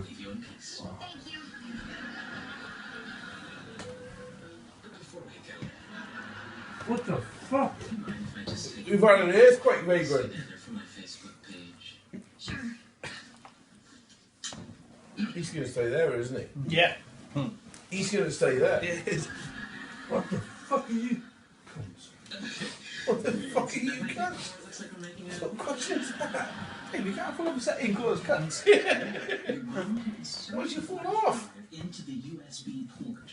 leave you in peace. Thank you. But before we go, What the fuck? do you mind if I just take We've had an earthquake vagrant. together for my Facebook page? Sure. He's going to stay there, isn't he? Yeah. He's going to stay there. Yes. What the fuck are you? Cunts. What the fuck are you cunts? It looks like we're making a... What question is that? Hey, we can't follow the in colours cunts. Why'd you fall off? into the USB port.